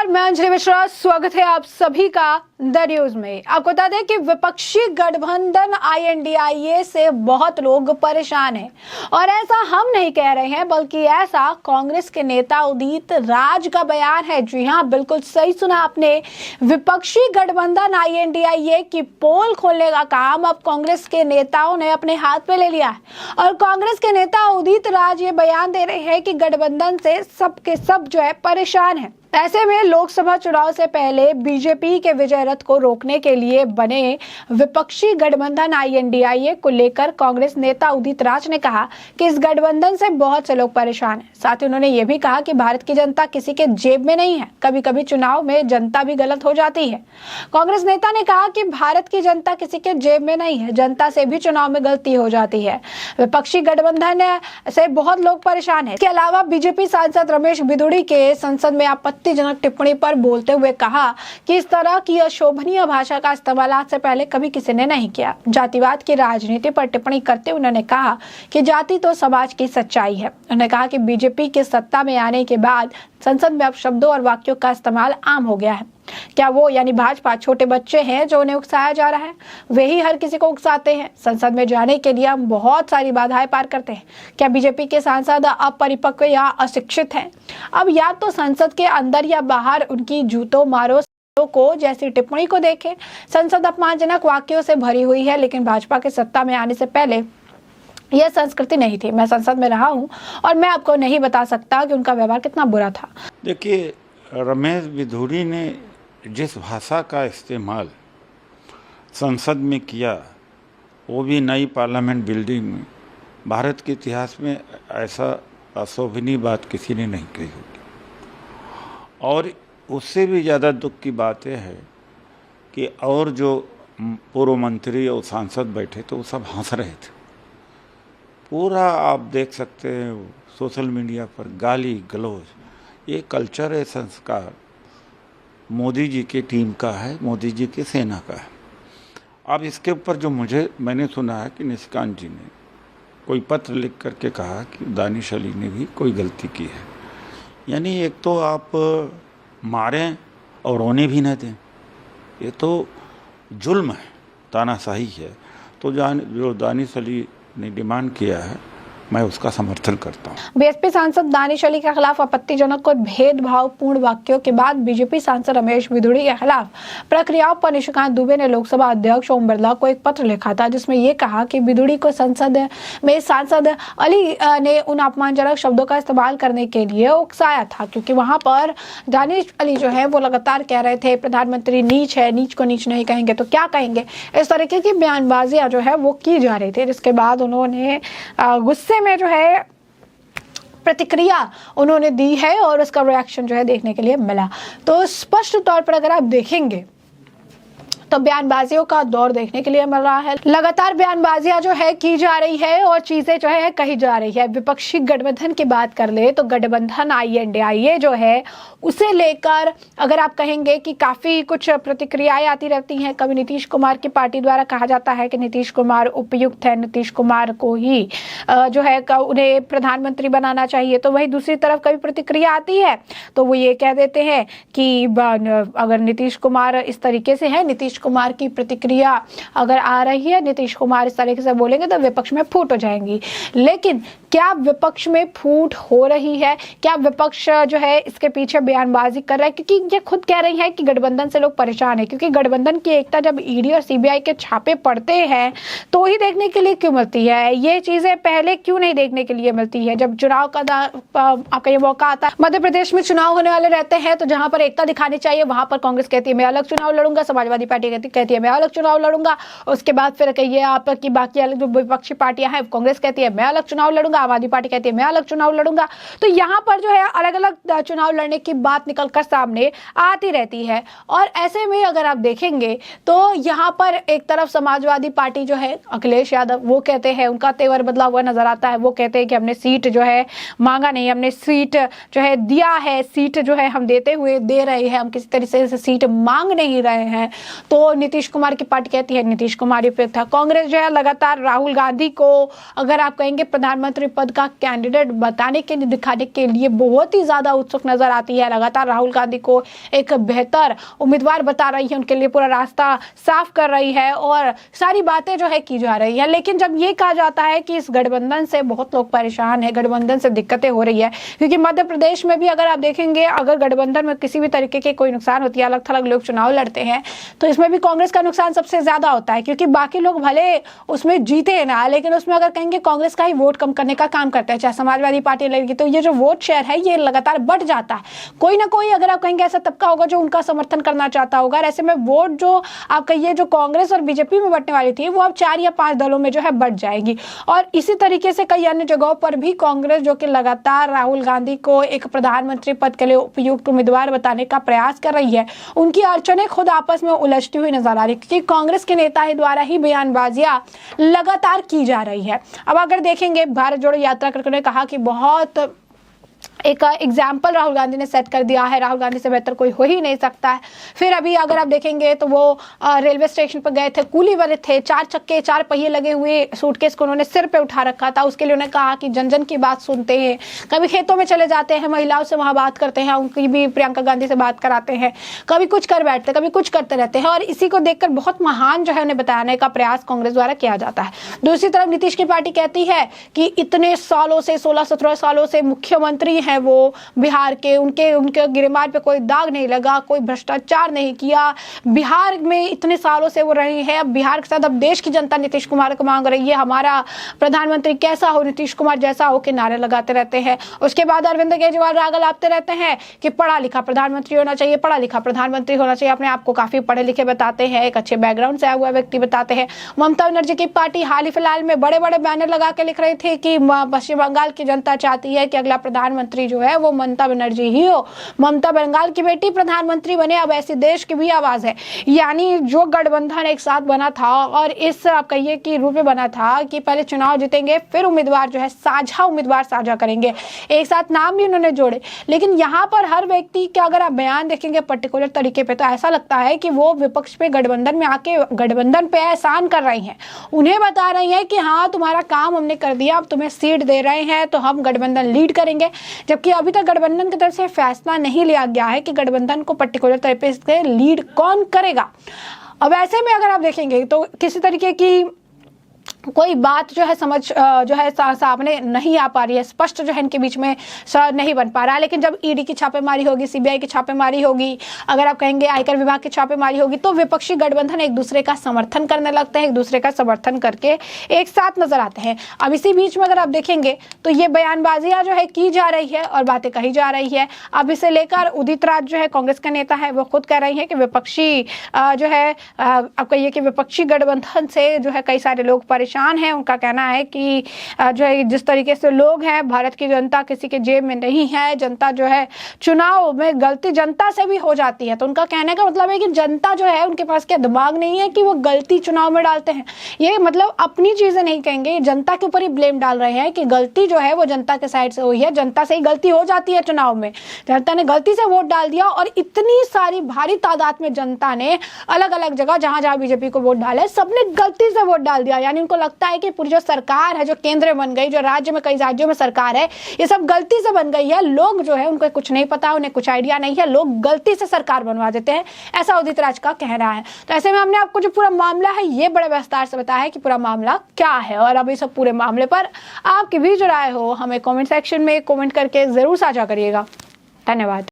मैं अंजलि मिश्रा, स्वागत है आप सभी का द न्यूज में। आपको बता दें कि विपक्षी गठबंधन INDIA से बहुत लोग परेशान हैं और ऐसा हम नहीं कह रहे हैं, बल्कि ऐसा कांग्रेस के नेता उदित राज का बयान है। जी हां, बिल्कुल सही सुना आपने। विपक्षी गठबंधन INDIA की पोल खोलने का काम अब कांग्रेस के नेताओं ने अपने हाथ में ले लिया है और कांग्रेस के नेता उदित राज ये बयान दे रहे हैं कि गठबंधन से सबके सब जो है परेशान है। ऐसे में लोकसभा चुनाव से पहले बीजेपी के विजय रथ को रोकने के लिए बने विपक्षी गठबंधन INDIA को लेकर कांग्रेस नेता उदित राज ने कहा कि इस गठबंधन से बहुत से लोग परेशान हैं। साथ ही उन्होंने ये भी कहा कि भारत की जनता किसी के जेब में नहीं है, कभी कभी चुनाव में जनता भी गलत हो जाती है। कांग्रेस नेता ने कहा कि भारत की जनता किसी के जेब में नहीं है, जनता से भी चुनाव में गलती हो जाती है। विपक्षी गठबंधन से बहुत लोग परेशान है। इसके अलावा बीजेपी सांसद रमेश बिधूड़ी के संसद में आपत्तिजनक टिप्पणी पर बोलते हुए कहा कि इस तरह की अशोभनीय भाषा का इस्तेमाल आज से पहले कभी किसी ने नहीं किया। जातिवाद की राजनीति पर टिप्पणी करते उन्होंने कहा कि जाति तो समाज की सच्चाई है। उन्होंने कहा कि बीजेपी के सत्ता में आने के बाद संसद में अब शब्दों और वाक्यों का इस्तेमाल आम हो गया है। क्या वो यानी भाजपा छोटे बच्चे हैं जो उन्हें उकसाया जा रहा है? वे ही हर किसी को उकसाते हैं। संसद में जाने के लिए हम बहुत सारी बाधाएं पार करते हैं। क्या बीजेपी के सांसद अपरिपक्व या अशिक्षित हैं? अब या तो संसद के अंदर या बाहर उनकी जूतों मारो को जैसी टिप्पणी को देखें। संसद अपमानजनक वाक्यों से भरी हुई है, लेकिन भाजपा के सत्ता में आने से पहले यह संस्कृति नहीं थी। मैं संसद में रहा हूं और मैं आपको नहीं बता सकता कि उनका व्यवहार कितना बुरा था। देखिए, रमेश बिधूड़ी ने जिस भाषा का इस्तेमाल संसद में किया, वो भी नई पार्लियामेंट बिल्डिंग में, भारत के इतिहास में ऐसा अशोभनीय बात किसी ने नहीं कही होगी। और उससे भी ज़्यादा दुख की बात यह है कि और जो पूर्व मंत्री और सांसद बैठे तो वो सब हंस रहे थे। पूरा आप देख सकते हैं सोशल मीडिया पर गाली गलौज, ये कल्चर है, संस्कार मोदी जी की टीम का है, मोदी जी की सेना का है। अब इसके ऊपर जो मैंने सुना है कि निशिकांत जी ने कोई पत्र लिख करके कहा कि दानिश अली ने भी कोई गलती की है। यानी एक तो आप मारें और रोने भी न दें, ये तो जुल्म है, तानाशाही है। तो जो दानिश अली ने डिमांड किया है, मैं उसका समर्थन करता हूं। बीएसपी सांसद दानिश अली के खिलाफ आपत्तिजनक और भेदभावपूर्ण वाक्यों के बाद बीजेपी सांसद रमेश बिधूड़ी के खिलाफ प्रक्रियाओं पर निशिकांत दुबे ने लोकसभा अध्यक्ष ओम बिरला को एक पत्र लिखा था, जिसमें ये कहा कि बिधूड़ी को संसद में सांसद अली ने उन अपमानजनक शब्दों का इस्तेमाल करने के लिए उकसाया था, क्योंकि वहां पर दानिश अली जो है वो लगातार कह रहे थे प्रधानमंत्री नीच है, नीच को नीच नहीं कहेंगे तो क्या कहेंगे। इस तरीके की बयानबाजियां जो है वो की जा रही थी, जिसके बाद उन्होंने गुस्से में जो है प्रतिक्रिया उन्होंने दी है और उसका रिएक्शन जो है देखने के लिए मिला। तो स्पष्ट तौर पर अगर आप देखेंगे तो बयानबाजियों का दौर देखने के लिए मिल रहा है। लगातार बयानबाजियां जो है की जा रही है और चीजें जो है कही जा रही है। विपक्षी गठबंधन की बात कर ले तो गठबंधन INDIA जो है उसे लेकर अगर आप कहेंगे कि काफी कुछ प्रतिक्रियाएं आती रहती हैं। कभी नीतीश कुमार की पार्टी द्वारा कहा जाता है कि नीतीश कुमार उपयुक्त है, नीतीश कुमार को ही जो है उन्हें प्रधानमंत्री बनाना चाहिए। तो वही दूसरी तरफ कभी प्रतिक्रिया आती है तो वो ये कह देते हैं कि अगर नीतीश कुमार इस तरीके से है, नीतीश कुमार की प्रतिक्रिया अगर आ रही है, नीतीश कुमार इस तरीके से बोलेंगे तो विपक्ष में फूट हो जाएंगी। लेकिन क्या विपक्ष में फूट हो रही है? क्या विपक्ष जो है इसके पीछे बयानबाजी कर रहा है? क्योंकि ये खुद कह रही है कि गठबंधन से लोग परेशान है, क्योंकि गठबंधन की एकता जब ED और CBI के छापे पड़ते हैं तो ही देखने के लिए क्यों मिलती है? ये चीजें पहले क्यों नहीं देखने के लिए मिलती है? जब चुनाव का आपका ये मौका आता है, मध्य प्रदेश में चुनाव होने वाले रहते हैं, तो जहां पर एकता दिखानी चाहिए वहां पर कांग्रेस कहती है मैं अलग चुनाव लड़ूंगा, समाजवादी पार्टी कहती है मैं अलग चुनाव लड़ूंगा। उसके बाद फिर कहिए आपकी बाकी अलग जो विपक्षी पार्टियां हैं, कांग्रेस कहती है मैं अलग चुनाव लड़ूंगा, आम आदमी पार्टी कहती है मैं अलग चुनाव लड़ूंगा। तो यहाँ पर जो है अलग अलग चुनाव लड़ने की बात निकलकर सामने आती रहती है। और ऐसे में अगर आप देखेंगे तो यहाँ पर एक तरफ समाजवादी पार्टी जो है अखिलेश यादव, वो कहते हैं, उनका तेवर बदला हुआ नजर आता है। वो कहते हैं कि हमने सीट जो है मांगा नहीं, हमने सीट जो है दिया है, सीट जो है हम देते हुए दे रहे हैं, हम किसी तरीके से सीट मांग नहीं रहे हैं। तो तो नीतीश कुमार की पार्टी कहती है नीतीश कुमार ही उपयुक्त है। कांग्रेस जो है लगातार राहुल गांधी को अगर आप कहेंगे प्रधानमंत्री पद का कैंडिडेट बताने के लिए, दिखाने के लिए बहुत ही ज्यादा उत्सुक नजर आती है। लगातार राहुल गांधी को एक बेहतर उम्मीदवार बता रही है, उनके लिए पूरा रास्ता साफ कर रही है और सारी बातें जो है की जा रही है। लेकिन जब ये कहा जाता है कि इस गठबंधन से बहुत लोग परेशान है, गठबंधन से दिक्कतें हो रही है, क्योंकि मध्य प्रदेश में भी अगर आप देखेंगे अगर गठबंधन में किसी भी तरीके की कोई नुकसान होती है, अलग थलग लोग चुनाव लड़ते हैं, तो इसमें भी कांग्रेस का नुकसान सबसे ज्यादा होता है, क्योंकि बाकी लोग भले उसमें जीते हैं ना, लेकिन उसमें अगर कहेंगे कांग्रेस का ही वोट कम करने का काम करता है, चाहे समाजवादी पार्टी लड़ेगी, तो ये जो वोट शेयर है ये लगातार बढ़ जाता है। कोई ना कोई अगर आप कहेंगे ऐसा तबका होगा जो उनका समर्थन करना चाहता होगा, ऐसे में वोट जो आप कहिए जो कांग्रेस और बीजेपी में बंटने वाली थी वो अब 4 या 5 दलों में जो है बढ़ जाएगी। और इसी तरीके से कई अन्य जगहों पर भी कांग्रेस जो कि लगातार राहुल गांधी को एक प्रधानमंत्री पद के लिए उपयुक्त उम्मीदवार बताने का प्रयास कर रही है, उनकी अड़चनें खुद आपस में उलझती हुई नजर आ रही है, क्योंकि कांग्रेस के नेता ही द्वारा ही बयानबाजियां लगातार की जा रही है। अब अगर देखेंगे भारत जोड़ो यात्रा करके उन्होंने कहा कि बहुत एक एग्जाम्पल राहुल गांधी ने सेट कर दिया है, राहुल गांधी से बेहतर कोई हो ही नहीं सकता है। फिर अभी अगर आप देखेंगे तो वो रेलवे स्टेशन पर गए थे, कूली वाले थे, 4 चक्के 4 पहिए लगे हुए सूटकेस को उन्होंने सिर पे उठा रखा था, उसके लिए उन्होंने कहा कि जन जन की बात सुनते हैं, कभी खेतों में चले जाते हैं, महिलाओं से वहां बात करते हैं, उनकी भी प्रियंका गांधी से बात कराते हैं, कभी कुछ कर बैठते, कभी कुछ करते रहते हैं, और इसी को देखकर बहुत महान जो है उन्हें बताने का प्रयास कांग्रेस द्वारा किया जाता है। दूसरी तरफ नीतीश की पार्टी कहती है कि इतने सालों से 16-17 सालों से मुख्यमंत्री हैं वो बिहार के, उनके गिरमार पे कोई दाग नहीं लगा, कोई भ्रष्टाचार नहीं किया, बिहार में इतने सालों से वो रहे हैं। अब बिहार के साथ अब देश की जनता नीतीश कुमार को मांग रही है, हमारा प्रधानमंत्री कैसा हो, नीतीश कुमार जैसा हो, के नारे लगाते रहते हैं। उसके बाद अरविंद केजरीवाल रागल आपते रहते हैं कि पढ़ा लिखा प्रधानमंत्री होना चाहिए, पढ़ा लिखा प्रधानमंत्री होना चाहिए, अपने आप को काफी पढ़े लिखे बताते हैं, एक अच्छे बैकग्राउंड से आया हुआ व्यक्ति बताते हैं। ममता बनर्जी की पार्टी हाल ही फिलहाल में बड़े बड़े बैनर लगा के लिख रही थी कि पश्चिम बंगाल की जनता चाहती है कि अगला प्रधानमंत्री जो है वो ममता बनर्जी ही हो, ममता बंगाल की बेटी प्रधानमंत्री बने, अब ऐसी देश की भी आवाज है। यानी जो गठबंधन एक साथ बना था और इस आप कहिए कि रूप में बना था कि पहले चुनाव जीतेंगे फिर उम्मीदवार जो है साझा उम्मीदवार साझा करेंगे, एक साथ नाम भी उन्होंने जोड़े, लेकिन यहाँ पर हर व्यक्ति का अगर आप बयान देखेंगे पर्टिकुलर तरीके पे तो ऐसा लगता है कि वो विपक्ष पे गठबंधन में आके गठबंधन पे एहसान कर रही हैं, उन्हें बता रही हैं कि हाँ तुम्हारा काम हमने कर दिया, अब तुम्हें सीट दे रहे हैं तो हम गठबंधन लीड करेंगे, जबकि अभी तक गठबंधन की तरफ से फैसला नहीं लिया गया है कि गठबंधन को पर्टिकुलर तरीके से लीड कौन करेगा। अब ऐसे में अगर आप देखेंगे तो किसी तरीके की कोई बात जो है समझ जो है सामने नहीं आ पा रही है, स्पष्ट जो है इनके बीच में नहीं बन पा रहा है। लेकिन जब ईडी की छापेमारी होगी, सीबीआई की छापेमारी होगी, अगर आप कहेंगे आयकर विभाग की छापेमारी होगी, तो विपक्षी गठबंधन एक दूसरे का समर्थन करने लगते हैं, एक दूसरे का समर्थन करके एक साथ नजर आते हैं। अब इसी बीच में अगर आप देखेंगे तो ये बयानबाजियां जो है की जा रही है और बातें कही जा रही है। अब इसे लेकर उदित राज जो है कांग्रेस का नेता है वो खुद कह रही है कि विपक्षी जो है अब कहिए कि विपक्षी गठबंधन से जो है कई सारे लोग परेशान है। उनका कहना है कि जो है जिस तरीके से लोग हैं, भारत की जनता किसी के जेब में नहीं है, जनता जो है चुनाव में गलती जनता से भी हो जाती है, तो उनका कहने का मतलब है कि जनता जो है उनके पास क्या दिमाग नहीं है कि वो गलती चुनाव में डालते हैं। ये मतलब अपनी चीजें नहीं कहेंगे, जनता के ऊपर ही ब्लेम डाल रहे हैं कि गलती जो है वो जनता के साइड से हुई है, जनता से ही गलती हो जाती है चुनाव में, जनता ने गलती से वोट डाल दिया। और इतनी सारी भारी तादाद में जनता ने अलग अलग जगह जहां जहां बीजेपी को वोट डाला है, सबने गलती से वोट डाल दिया। यानी उनको लगता है कि पूरी जो सरकार है, जो केंद्र बन गई, जो राज्य में कई राज्यों में सरकार है, ये सब गलती से बन गई है। लोग जो है उनको कुछ नहीं पता, उन्हें कुछ आइडिया नहीं है, लोग गलती से सरकार बनवा देते हैं, ऐसा उदित राज का कहना है। तो ऐसे में हमने आपको जो पूरा मामला है ये बड़े विस्तार से बताया है कि पूरा मामला क्या है। और अब इस पूरे मामले पर आपकी भी जो राय हो हमें कमेंट सेक्शन में कमेंट करके जरूर साझा करिएगा। धन्यवाद।